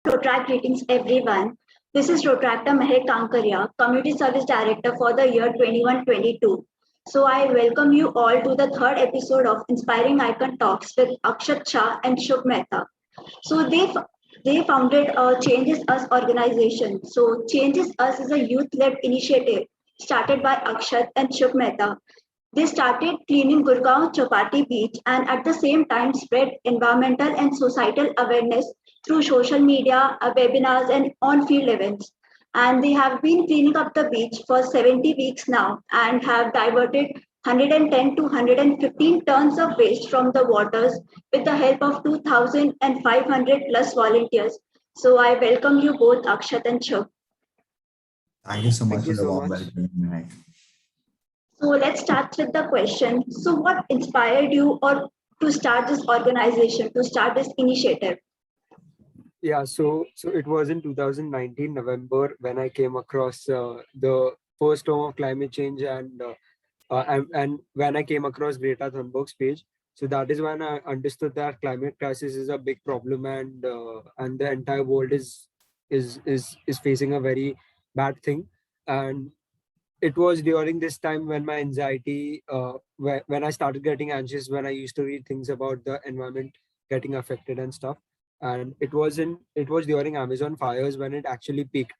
Rotaract greetings everyone. This is Rotaractor Mehek Kankaria, Community Service Director for the year 21-22. So I welcome you all to the third episode of Inspiring Icon Talks with Akshat Shah and Shubh Mehta. So they founded Changes Us organization. So Changes Us is a youth-led initiative started by Akshat and Shubh Mehta. They started cleaning Gurgaon Chapati beach and at the same time spread environmental and societal awareness through social media, webinars, and on field events. And they have been cleaning up the beach for 70 weeks now and have diverted 110 to 115 tons of waste from the waters with the help of 2,500 plus volunteers. So I welcome you both, Akshat and Shubh. Thank you so much Thank for you the so warm much. welcome, Mehek. So let's start with the question. So what inspired you or to start this organization, to start this initiative? Yeah, so it was in 2019 November when I came across the first term of climate change and when I came across Greta Thunberg's page. So that is when I understood that climate crisis is a big problem and the entire world is facing a very bad thing. And it was during this time when my anxiety, when I started getting anxious, when I used to read things about the environment getting affected and stuff. And it was during Amazon fires when it actually peaked.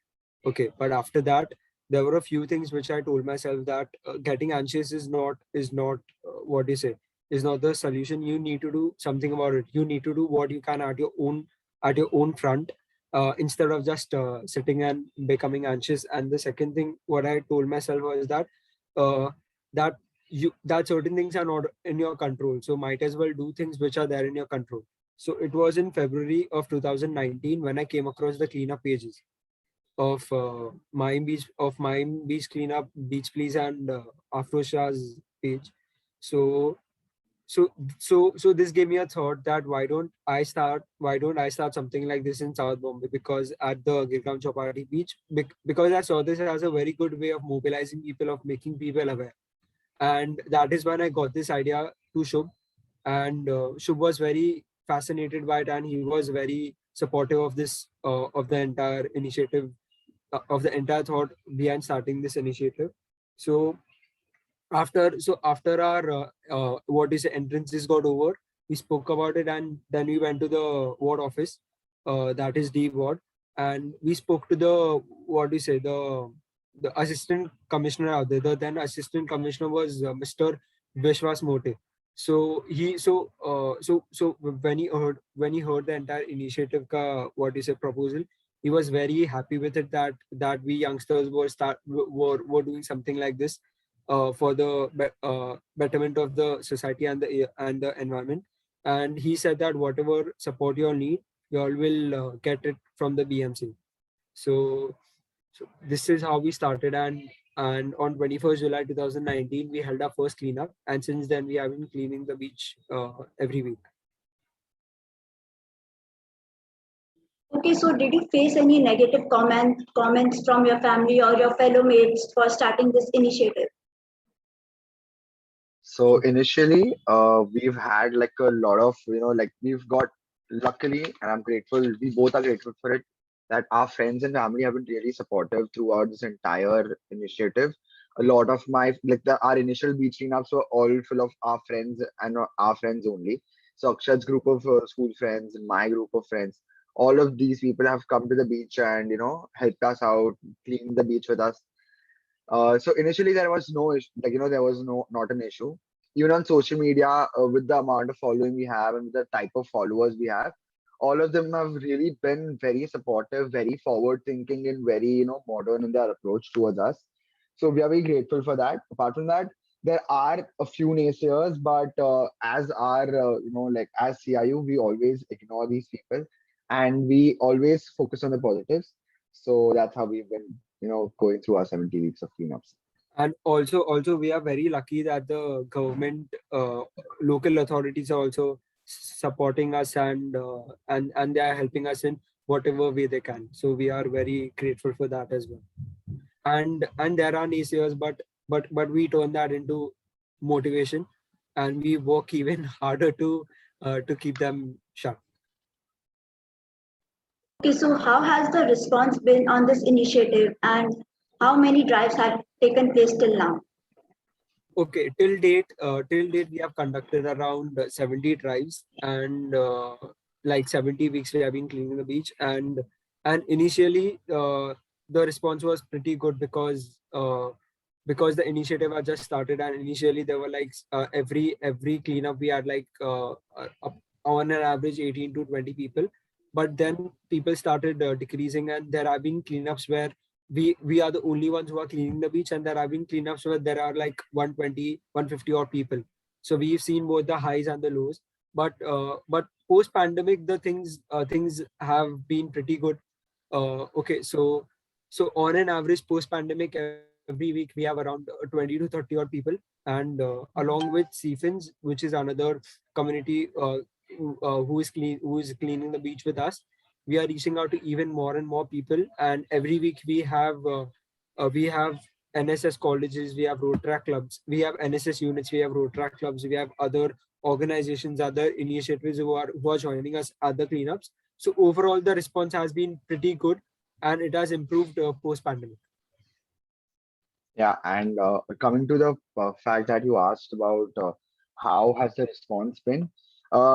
Okay, but after that, there were a few things which I told myself that getting anxious is not what do you say, is not the solution. You need to do something about it. You need to do what you can at your own front, instead of just sitting and becoming anxious. And the second thing what I told myself was that uh, that that certain things are not in your control, so might as well do things which are there in your control. So it was in February of 2019 when I came across the cleanup pages of Mime Beach Cleanup, Beach Please, and Afrosha's page. So so this gave me a thought that why don't I start something like this in South Bombay, because at the Girgaon Chowpatty beach, because I saw this as a very good way of mobilizing people, of making people aware. And that is when I got this idea to Shubh. And Shubh was very fascinated by it, and he was very supportive of this of the entire initiative, of the entire thought behind starting this initiative. So after our what is entrances got over, we spoke about it, and then we went to the ward office, that is D ward, and we spoke to the what do you say, the assistant commissioner out there. The then assistant commissioner was Mr. Vishwas Mote. So when he heard the entire initiative ka what is a proposal, he was very happy with it, that we youngsters were doing something like this for the betterment of the society and the environment. And he said that whatever support you all need, you all will get it from the BMC. So this is how we started, and on 21st July 2019 we held our first cleanup, and since then we have been cleaning the beach every week. Okay, so did you face any negative comments from your family or your fellow mates for starting this initiative? So initially, we've had like a lot of, like we've got luckily, and I'm grateful, we both are grateful for it, that our friends and family have been really supportive throughout this entire initiative. A lot of our initial beach cleanups were all full of our friends and our friends only. So Akshat's group of school friends and my group of friends, all of these people have come to the beach and, helped us out, cleaning the beach with us. So initially there was no issue, there was not an issue. Even on social media, with the amount of following we have and with the type of followers we have, all of them have really been very supportive, very forward thinking, and very, modern in their approach towards us. So we are very grateful for that. Apart from that, there are a few naysayers, but as our, as CIU, we always ignore these people and we always focus on the positives. So that's how we've been, going through our 70 weeks of cleanups. And also we are very lucky that the government, local authorities are also supporting us, and they are helping us in whatever way they can. So we are very grateful for that as well. And there are naysayers, but we turn that into motivation, and we work even harder to keep them shut. Okay, so how has the response been on this initiative and how many drives have taken place till now? Okay, till date, we have conducted around 70 drives, and like 70 weeks we have been cleaning the beach. And initially, the response was pretty good because the initiative had just started, and initially there were like every cleanup we had like on an average 18 to 20 people. But then people started decreasing, and there have been cleanups where we are the only ones who are cleaning the beach, and there have been cleanups where there are like 120, 150 odd people. So we've seen both the highs and the lows. But post pandemic, the things have been pretty good. Okay, so on an average post pandemic, every week we have around 20 to 30 odd people. And along with Seafins, which is another community who is cleaning the beach with us, we are reaching out to even more and more people. And every week we have NSS colleges, we have road track clubs, we have NSS units, we have road track clubs, we have other organizations, other initiatives who are joining us at the cleanups. So overall, the response has been pretty good, and it has improved post pandemic. Yeah, and coming to the fact that you asked about how has the response been,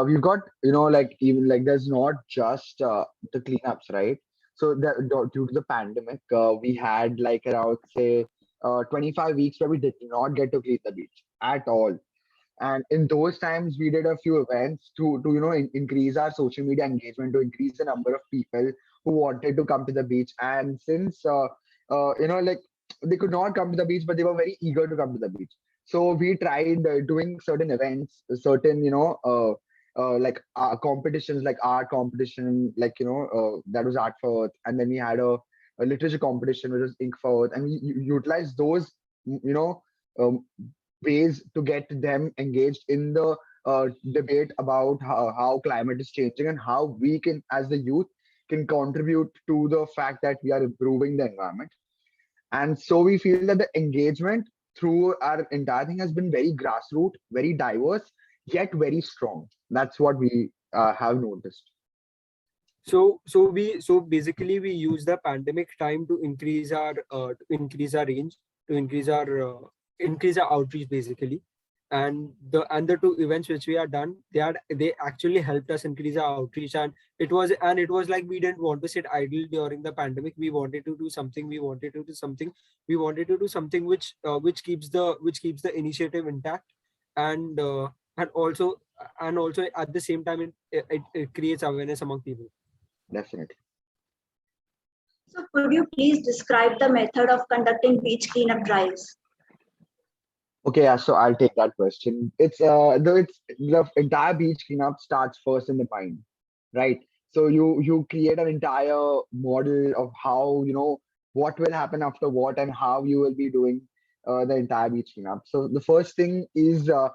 we've got, like, even like there's not just the cleanups, right? So due to the pandemic, we had like around say 25 weeks where we did not get to clean the beach at all. And in those times, we did a few events to increase our social media engagement, to increase the number of people who wanted to come to the beach. And since like they could not come to the beach, but they were very eager to come to the beach. So we tried doing certain events, certain like competitions, like art competition, like that was Art for Earth, and then we had a literature competition, which was Ink for Earth, and we utilized those um, ways to get them engaged in the debate about how climate is changing and how we can, as the youth, can contribute to the fact that we are improving the environment. And so we feel that the engagement through our entire thing has been very grassroots, very diverse, yet very strong. That's what we have noticed. So basically we use the pandemic time to range, to increase our outreach basically. And the two events which we had done, they actually helped us increase our outreach. And it was like we didn't want to sit idle during the pandemic. We wanted to do something. We wanted to do something which keeps the initiative intact. And uh, and also and also at the same time it creates awareness among people. Definitely. So could you please describe the method of conducting beach cleanup drives? Okay, yeah, so I'll take that question. It's the entire beach cleanup starts first in the mind, right? So you create an entire model of how what will happen after what and how you will be doing the entire beach cleanup. So the first thing is your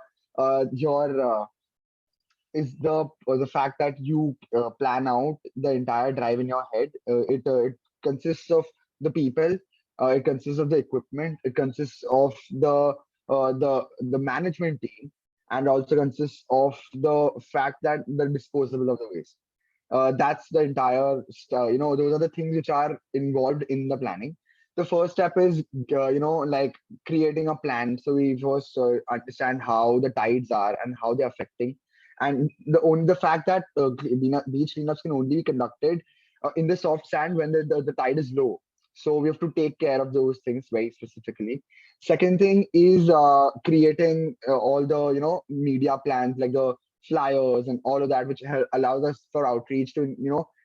the fact that you plan out the entire drive in your head. It consists of the people, it consists of the equipment, it consists of the management team, and also consists of the fact that the disposable of the waste. That's the entire those are the things which are involved in the planning. The first step is like creating a plan. So we first understand how the tides are and how they're affecting, and the fact that beach cleanups can only be conducted in the soft sand when the tide is low. So we have to take care of those things very specifically. Second thing is creating all the media plans, like the flyers and all of that, which allows us for outreach to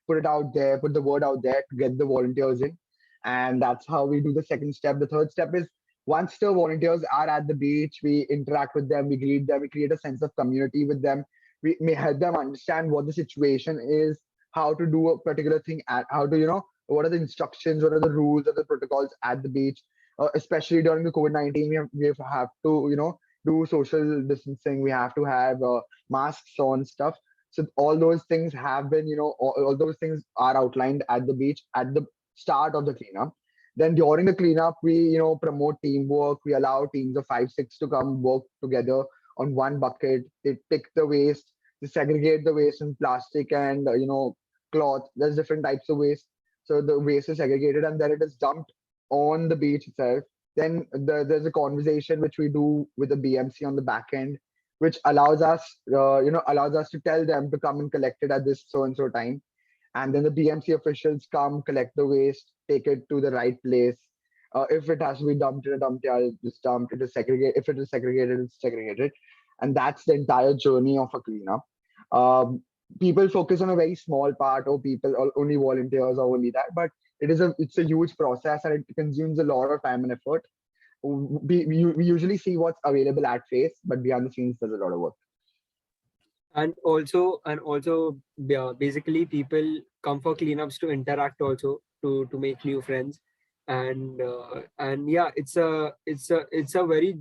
put it out there, put the word out there to get the volunteers in. And that's how we do the second step. The third step is, once the volunteers are at the beach, we interact with them, we greet them, we create a sense of community with them. We may help them understand what the situation is, how to do a particular thing, at how to what are the instructions, what are the rules, what are the protocols at the beach. Especially during the COVID-19, we have to do social distancing. We have to have masks on, stuff. So all those things have been all those things are outlined at the beach at the start of the cleanup. Then during the cleanup, we promote teamwork. We allow teams of 5, 6 to come work together on one bucket. They pick the waste, they segregate the waste in plastic and cloth. There's different types of waste. So the waste is segregated and then it is dumped on the beach itself. Then there's a conversation which we do with the BMC on the back end, which allows us, allows us to tell them to come and collect it at this so and so time. And then the BMC officials come, collect the waste, take it to the right place. If it has to be dumped in a dump yard, it's dumped. It is segregated. If it is segregated, it's segregated, and that's the entire journey of a cleanup. People focus on a very small part, or people or only volunteers or only that, but it's a huge process and it consumes a lot of time and effort. We usually see what's available at face, but behind the scenes, there's a lot of work. And also yeah, basically people come for cleanups to interact, also to make new friends. And yeah, it's a very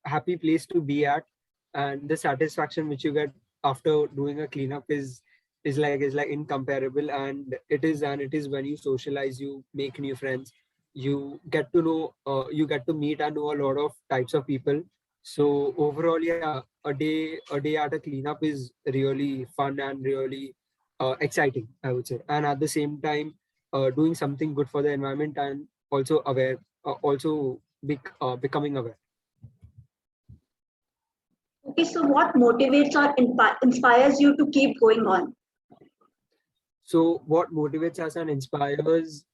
happy place to be at, and the satisfaction which you get after doing a cleanup is like incomparable. And it is when you socialize, you make new friends, you get to know, you get to meet and know a lot of types of people. So overall, yeah, a day at a cleanup is really fun and really exciting, I would say. And at the same time, doing something good for the environment, and also aware, becoming aware. Okay, so what motivates or inspires you to keep going on? So what motivates us and inspires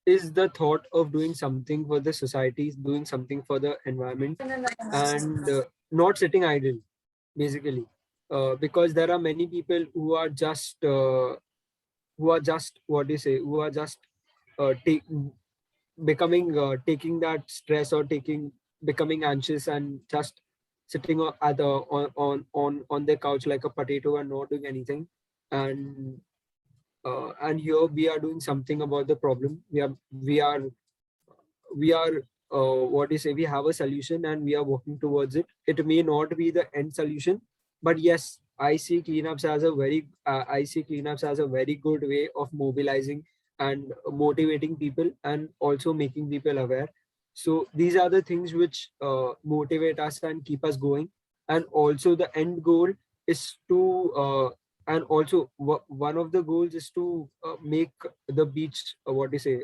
is the thought of doing something for the society, doing something for the environment, and not sitting idle, basically. Because there are many people who are just what do you say, who are just take, taking that stress, or becoming anxious and just sitting on their couch like a potato and not doing anything. And and here we are doing something about the problem. We are what do you say, we have a solution and we are working towards it. It may not be the end solution, but yes, I see cleanups as a very good way of mobilizing and motivating people, and also making people aware. So these are the things which motivate us and keep us going. And also the end goal is to and also one of the goals is to make the beach, what do you say,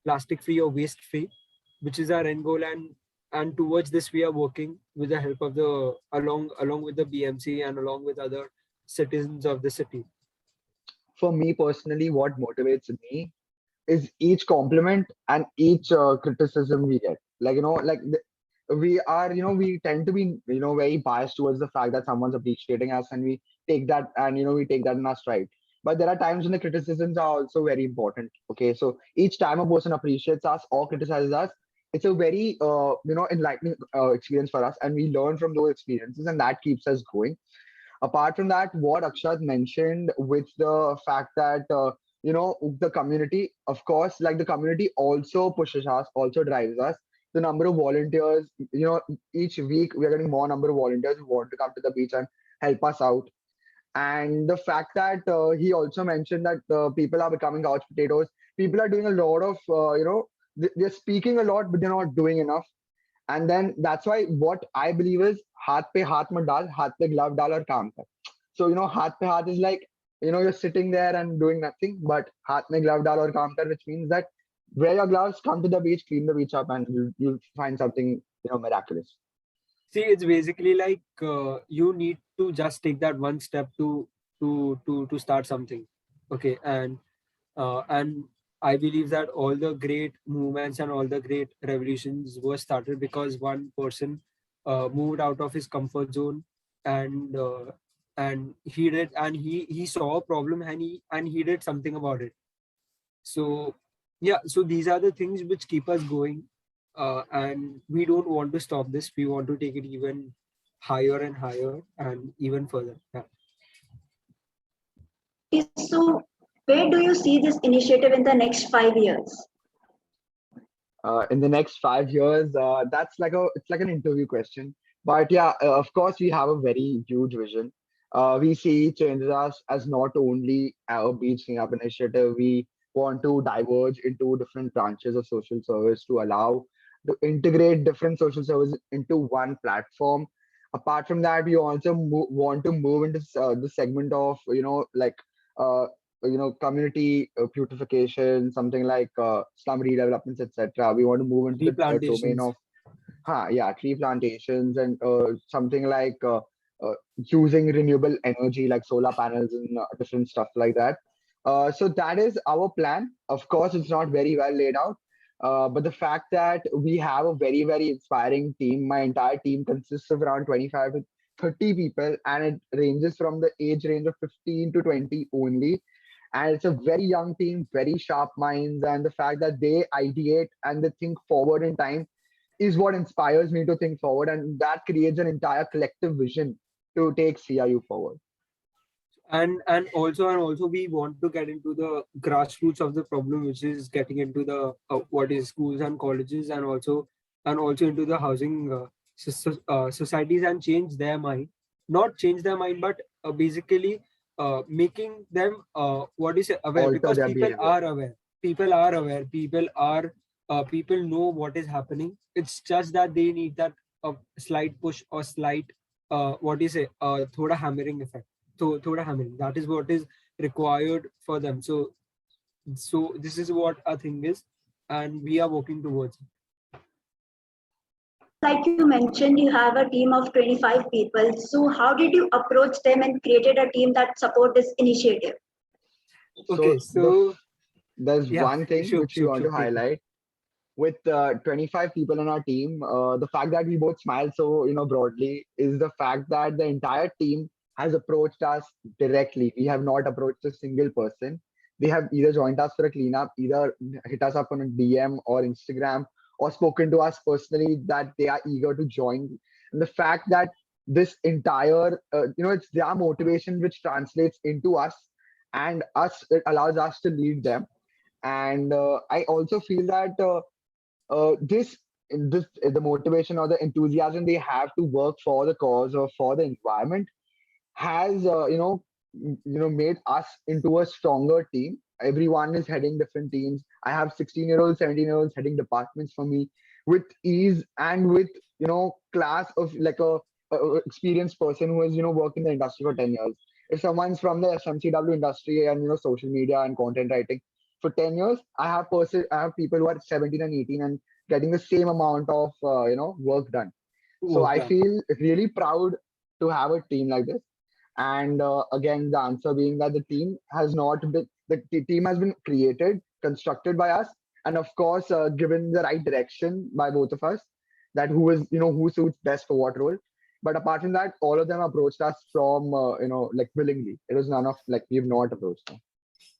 plastic free or waste free, which is our end goal. And towards this we are working with the help of the along with the BMC and along with other citizens of the city. For me personally, what motivates me is each compliment and each criticism we get. Like, we are, we tend to be, very biased towards the fact that someone's appreciating us, and we take that, and, we take that in our stride. But there are times when the criticisms are also very important. Okay. So each time a person appreciates us or criticizes us, it's a very, enlightening experience for us. And we learn from those experiences, and that keeps us going. Apart from that, what Akshat mentioned with the fact that the community, of course, like the community also pushes us, also drives us. The number of volunteers, each week we are getting more number of volunteers who want to come to the beach and help us out. And the fact that he also mentioned that people are becoming couch potatoes. People are doing a lot of, they're speaking a lot, but they're not doing enough. And then that's why what I believe is haath pe haath mat dal, haath pe glove dal aur kaam kar. So, haath pe haath is like, you're sitting there and doing nothing, but haath mein glove dal aur kaam kar, which means that wear your gloves, come to the beach, clean the beach up, and you'll find something, miraculous. See, it's basically like you need to just take that one step to start something. Okay. And I believe that all the great movements and all the great revolutions were started because one person moved out of his comfort zone, and he saw a problem, and he did something about it. So yeah, so these are the things which keep us going, and we don't want to stop this. We want to take it even higher and higher and even further. Yeah. So, where do you see this initiative in the next 5 years? In the next 5 years, it's like an interview question. But yeah, of course, we have a very huge vision. We see changes as not only our beach cleanup initiative. We want to diverge into different branches of social service to allow to integrate different social services into one platform. Apart from that, we also want to move into the segment of, like community beautification, something like slum redevelopments, etc. We want to move into Tree the domain plantations. of tree plantations and something like using renewable energy like solar panels and different stuff like that. So that is our plan. Of course, it's not very well laid out, but the fact that we have a very, very inspiring team, my entire team consists of around 25 to 30 people, and it ranges from the age range of 15 to 20 only. And it's a very young team, very sharp minds, and the fact that they ideate and they think forward in time is what inspires me to think forward, and that creates an entire collective vision to take CIU forward. And also we want to get into the grassroots of the problem, which is getting into the what is schools and colleges, and also into the housing societies, and change their mind, not change their mind, but basically making them what is it, aware, Alter because their people behavior. are aware, people know what is happening. It's just that they need that slight push or slight what is it, thoda hammering effect. Thoda hammering, that is what is required for them. So this is what our thing is, and we are working towards it. Like you mentioned, you have a team of 25 people. So how did you approach them and created a team that support this initiative? Okay, so there's yeah, one thing sure, which we want to take it. highlight with 25 people in our team. The fact that we both smile so broadly is the fact that the entire team has approached us directly. We have not approached a single person. They have either joined us for a cleanup, either hit us up on a DM or Instagram, or spoken to us personally that they are eager to join. And the fact that this entire it's their motivation which translates into us, and us, it allows us to lead them. And I also feel that this the motivation or the enthusiasm they have to work for the cause or for the environment has made us into a stronger team. Everyone is heading different teams. I have 16-year-olds, 17-year-olds heading departments for me with ease, and with class of like a experienced person who has worked in the industry for 10 years. If someone's from the SMCW industry and social media and content writing for 10 years, I have people who are 17 and 18 and getting the same amount of work done. So I feel really proud to have a team like this. And again, the answer being that the team has not been, the team has been created, constructed by us, and of course, given the right direction by both of us, that who suits best for what role. But apart from that, all of them approached us from, like willingly. It was none of like, we've not approached them.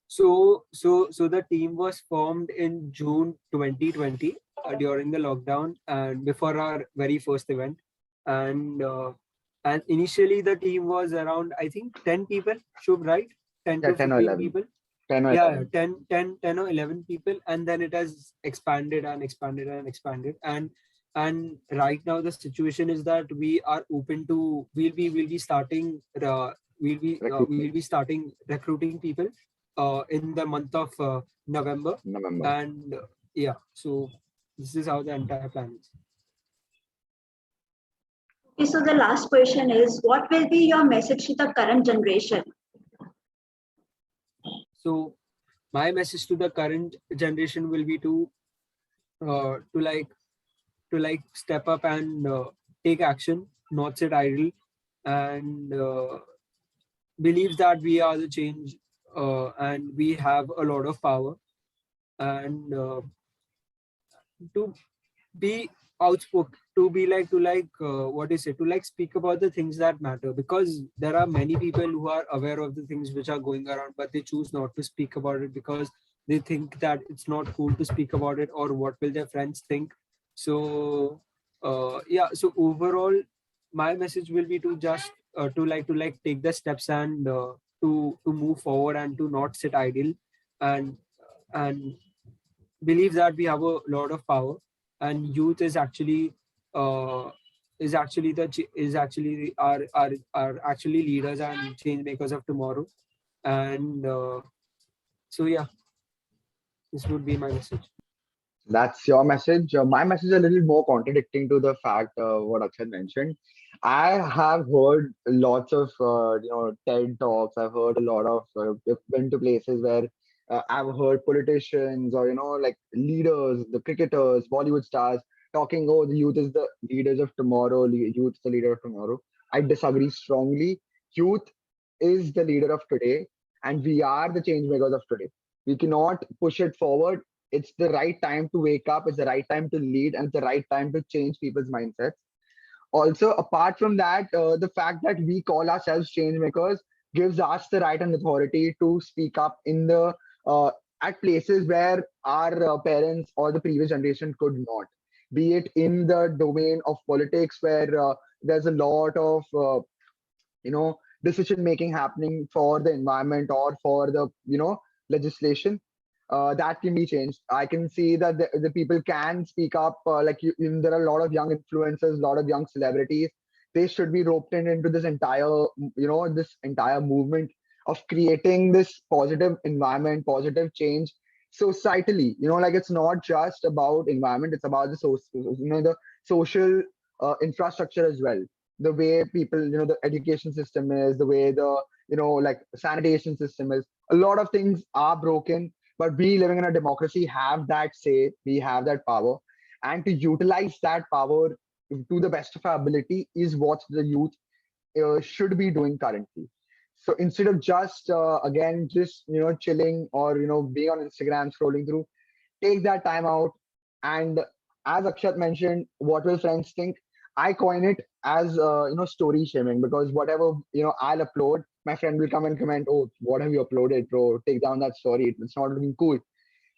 So the team was formed in June 2020 during the lockdown and before our very first event. And initially the team was around, I think, 10 people, Shubh, right? 10 to 10 or 15 11. people. 10 or Yeah, 11. 10 or 11 people. And then it has expanded and expanded and expanded. And right now the situation is that we are open to, we'll be starting recruiting people in the month of November. And yeah, so this is how the entire plan is. Okay, so the last question is, what will be your message to the current generation? So my message to the current generation will be to step up and take action, not sit idle, and believe that we are the change, and we have a lot of power, and to be outspoken, to speak about the things that matter, because there are many people who are aware of the things which are going around, but they choose not to speak about it because they think that it's not cool to speak about it, or what will their friends think. So so overall my message will be to just to take the steps and to move forward and to not sit idle, and believe that we have a lot of power, and youth is actually are actually leaders and change makers of tomorrow. And so yeah, this would be my message. That's your message. My message is a little more contradicting to the fact what Akshay mentioned. I have heard lots of TED talks. I've heard a lot of been to places where I've heard politicians or like leaders, the cricketers, Bollywood stars talking. Oh, the youth is the leaders of tomorrow. Youth is the leader of tomorrow. I disagree strongly. Youth is the leader of today, and we are the change makers of today. We cannot push it forward. It's the right time to wake up. It's the right time to lead, and it's the right time to change people's mindsets. Also, apart from that, the fact that we call ourselves change makers gives us the right and authority to speak up in the at places where our parents or the previous generation could not. Be it in the domain of politics, where there's a lot of decision making happening for the environment or for the legislation, that can be changed. I can see that the people can speak up. There are a lot of young influencers, a lot of young celebrities. They should be roped in into this entire, this entire movement of creating this positive environment, positive change societally. Like it's not just about environment; it's about the social infrastructure as well. The way people, the education system is, the way the like sanitation system is. A lot of things are broken, but we living in a democracy have that say, we have that power, and to utilize that power to the best of our ability is what the youth should be doing currently. So instead of just again just chilling or being on Instagram scrolling through, take that time out. And as Akshat mentioned, what will friends think? I coin it as story shaming, because whatever I'll upload, my friend will come and comment, "Oh, what have you uploaded, bro? Take down that story. It's not looking cool."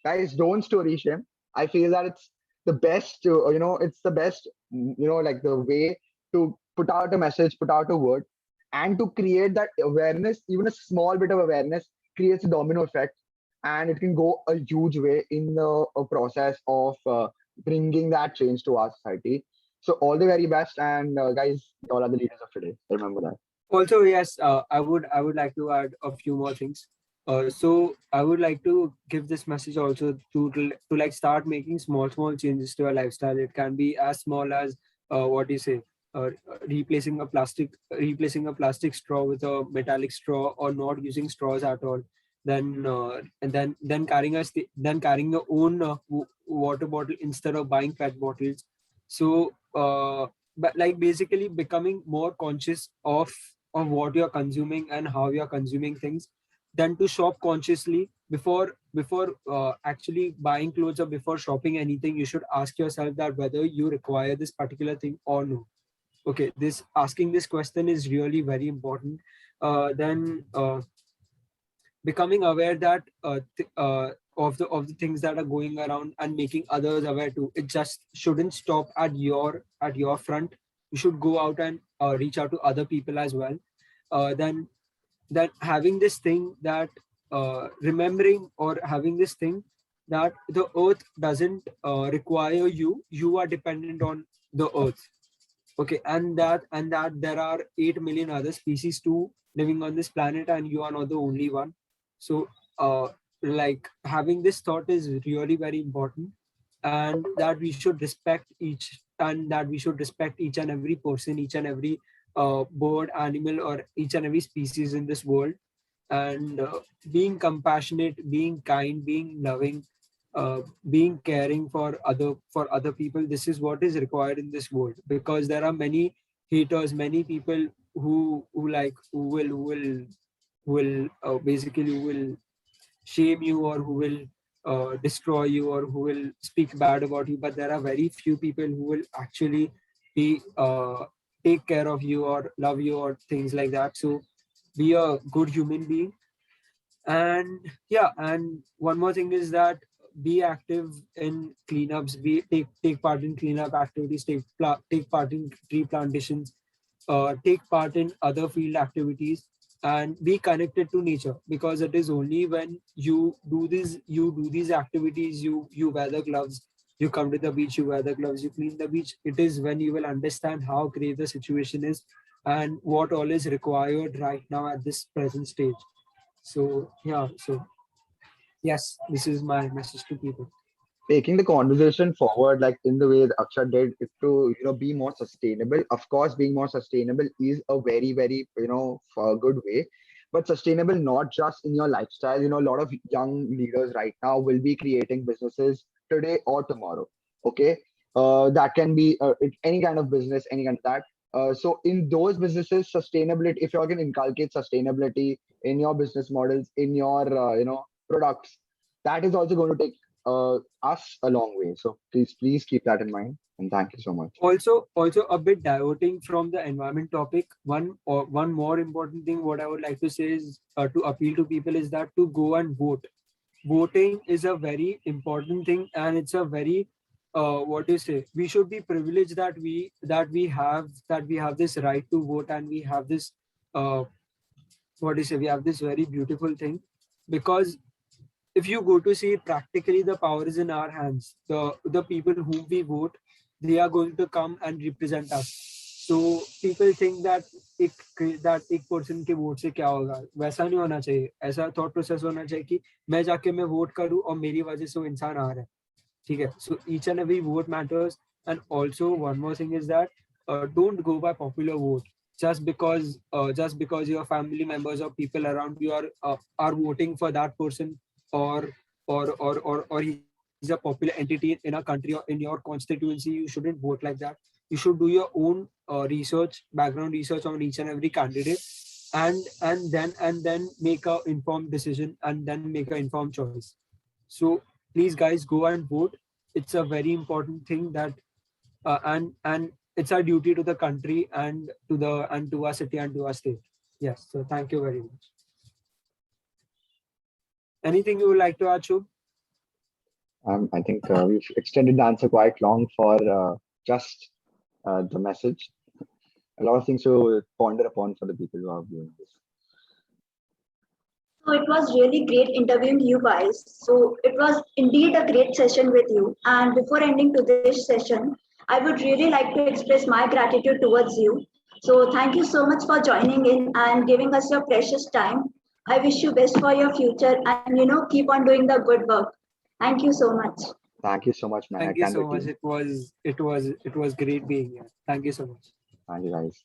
Guys, don't story shame. I feel that it's the best. It's the best. Like the way to put out a message, put out a word, and to create that awareness. Even a small bit of awareness creates a domino effect, and it can go a huge way in the process of bringing that change to our society. So all the very best, and guys, y'all are the leaders of today. Remember that. Also, yes, I would like to add a few more things. So I would like to give this message also to like start making small changes to our lifestyle. It can be as small as what do you say, replacing a plastic straw with a metallic straw, or not using straws at all. Then and then carrying your own water bottle instead of buying PET bottles. So but like basically becoming more conscious of what you're consuming and how you're consuming things, than to shop consciously. Before actually buying clothes, or before shopping anything, you should ask yourself that whether you require this particular thing or no. Okay, this asking this question is really very important. Then becoming aware that of the things that are going around, and making others aware too. It just shouldn't stop at your front. You should go out and reach out to other people as well. Then that having this thing that remembering, or having this thing that the earth doesn't require you. You are dependent on the earth. Okay, and that there are 8 million other species too living on this planet, and you are not the only one. So like having this thought is really very important, and that we should respect each and every person, each and every bird, animal, or each and every species in this world. And being compassionate, being kind, being loving, being caring for other people, this is what is required in this world. Because there are many haters, many people who basically who will shame you, or who will destroy you, or who will speak bad about you. But there are very few people who will actually be take care of you, or love you, or things like that. So be a good human being. And yeah, and one more thing is that be active in cleanups, take part in cleanup activities, take part in tree plantations, take part in other field activities, and be connected to nature. Because it is only when you do these activities, you wear the gloves, you come to the beach, you wear the gloves, you clean the beach. It is when you will understand how great the situation is, and what all is required right now at this present stage. So yeah, so yes, this is my message to people. taking the conversation forward, like in the way that Akshat did, is to be more sustainable. Of course, being more sustainable is a very very good way, but sustainable not just in your lifestyle. A lot of young leaders right now will be creating businesses today or tomorrow. Okay, that can be any kind of business, any kind of that. So in those businesses, sustainability. If you're going to inculcate sustainability in your business models, in your products, that is also going to take us a long way. So please keep that in mind. And thank you so much. Also a bit diverting from the environment topic. One more important thing what I would like to say is to appeal to people is that to go and vote. Voting is a very important thing, and it's a very what do you say, we should be privileged that we have this right to vote, and we have this what do you say, we have this very beautiful thing. Because if you go to see it practically, the power is in our hands. The people whom we vote, they are going to come and represent us. So people think that एक person के vote से क्या होगा, वैसा नहीं होना चाहिए. ऐसा थॉट प्रोसेस होना चाहिए कि मैं जाके मैं वोट करूं और मेरी वजह से वो इंसान आ रहा है. ठीक है. So each and every vote matters. And also one more thing is that don't go by popular vote just because your family members or people around you are voting for that person, or he's a popular entity in a country or in your constituency. You shouldn't vote like that. You should do your own background research on each and every candidate, and then make a informed decision, and then make an informed choice. So please guys, go and vote. It's a very important thing that and it's our duty to the country and to our city and to our state. Yes. So thank you very much. Anything you would like to add, Shubh? I think we've extended the answer quite long for just the message. A lot of things to ponder upon for the people who are viewing this. So it was really great interviewing you guys. So it was indeed a great session with you. And before ending today's session, I would really like to express my gratitude towards you. So thank you so much for joining in and giving us your precious time. I wish you best for your future and keep on doing the good work. Thank you so much. Thank you so much, man. Thank you so much. It was great being here. Thank you so much. Thank you, guys.